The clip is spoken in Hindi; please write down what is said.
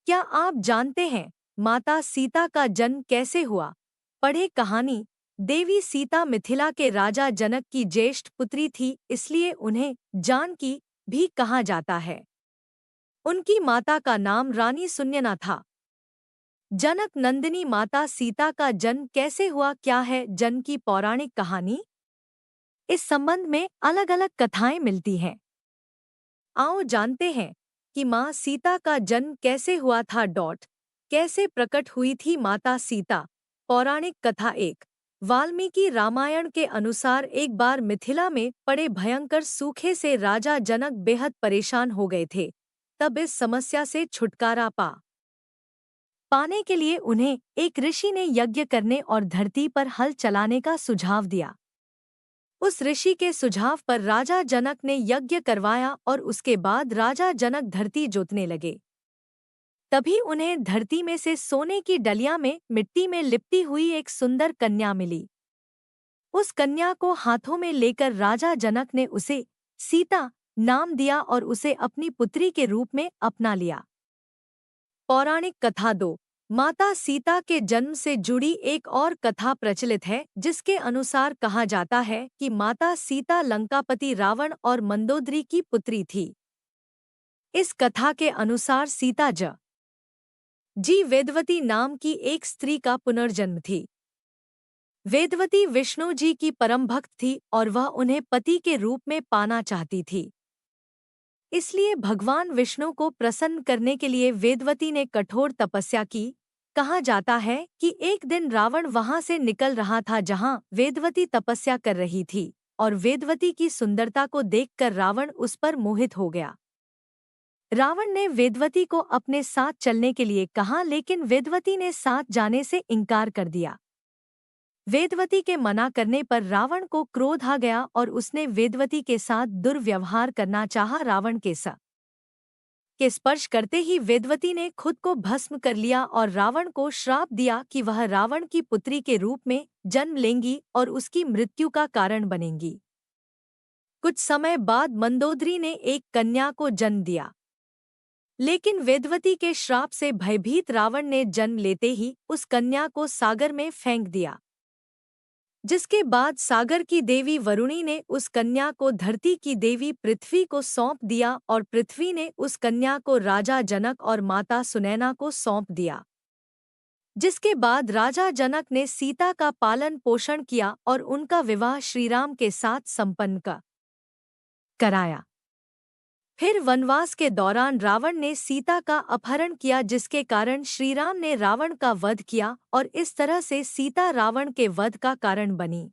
क्या आप जानते हैं माता सीता का जन्म कैसे हुआ? पढ़े कहानी। देवी सीता मिथिला के राजा जनक की ज्येष्ठ पुत्री थी, इसलिए उन्हें जानकी भी कहा जाता है। उनकी माता का नाम रानी सुनयना था। जनक नंदिनी माता सीता का जन्म कैसे हुआ? क्या है जन्म की पौराणिक कहानी? इस संबंध में अलग अलग कथाएं मिलती हैं। आओ जानते हैं कि माँ सीता का जन्म कैसे हुआ था। कैसे प्रकट हुई थी माता सीता? पौराणिक कथा। एक वाल्मीकि रामायण के अनुसार एक बार मिथिला में पड़े भयंकर सूखे से राजा जनक बेहद परेशान हो गए थे। तब इस समस्या से छुटकारा पाने के लिए उन्हें एक ऋषि ने यज्ञ करने और धरती पर हल चलाने का सुझाव दिया। उस ऋषि के सुझाव पर राजा जनक ने यज्ञ करवाया और उसके बाद राजा जनक धरती जोतने लगे। तभी उन्हें धरती में से सोने की डलिया में मिट्टी में लिपटी हुई एक सुंदर कन्या मिली। उस कन्या को हाथों में लेकर राजा जनक ने उसे सीता नाम दिया और उसे अपनी पुत्री के रूप में अपना लिया। पौराणिक कथा। दो माता सीता के जन्म से जुड़ी एक और कथा प्रचलित है, जिसके अनुसार कहा जाता है कि माता सीता लंकापति रावण और मंदोदरी की पुत्री थी। इस कथा के अनुसार सीता जी वेदवती नाम की एक स्त्री का पुनर्जन्म थी। वेदवती विष्णु जी की परम भक्त थी और वह उन्हें पति के रूप में पाना चाहती थी। इसलिए भगवान विष्णु को प्रसन्न करने के लिए वेदवती ने कठोर तपस्या की। कहा जाता है कि एक दिन रावण वहां से निकल रहा था जहां वेदवती तपस्या कर रही थी, और वेदवती की सुंदरता को देखकर रावण उस पर मोहित हो गया। रावण ने वेदवती को अपने साथ चलने के लिए कहा, लेकिन वेदवती ने साथ जाने से इनकार कर दिया। वेदवती के मना करने पर रावण को क्रोध आ गया और उसने वेदवती के साथ दुर्व्यवहार करना चाहा। रावण के स्पर्श करते ही वेदवती ने खुद को भस्म कर लिया और रावण को श्राप दिया कि वह रावण की पुत्री के रूप में जन्म लेंगी और उसकी मृत्यु का कारण बनेंगी। कुछ समय बाद मंदोदरी ने एक कन्या को जन्म दिया, लेकिन वेदवती के श्राप से भयभीत रावण ने जन्म लेते ही उस कन्या को सागर में फेंक दिया, जिसके बाद सागर की देवी वरुणी ने उस कन्या को धरती की देवी पृथ्वी को सौंप दिया और पृथ्वी ने उस कन्या को राजा जनक और माता सुनैना को सौंप दिया। जिसके बाद राजा जनक ने सीता का पालन पोषण किया और उनका विवाह श्रीराम के साथ संपन्न कराया। फिर वनवास के दौरान रावण ने सीता का अपहरण किया, जिसके कारण श्रीराम ने रावण का वध किया और इस तरह से सीता रावण के वध का कारण बनी।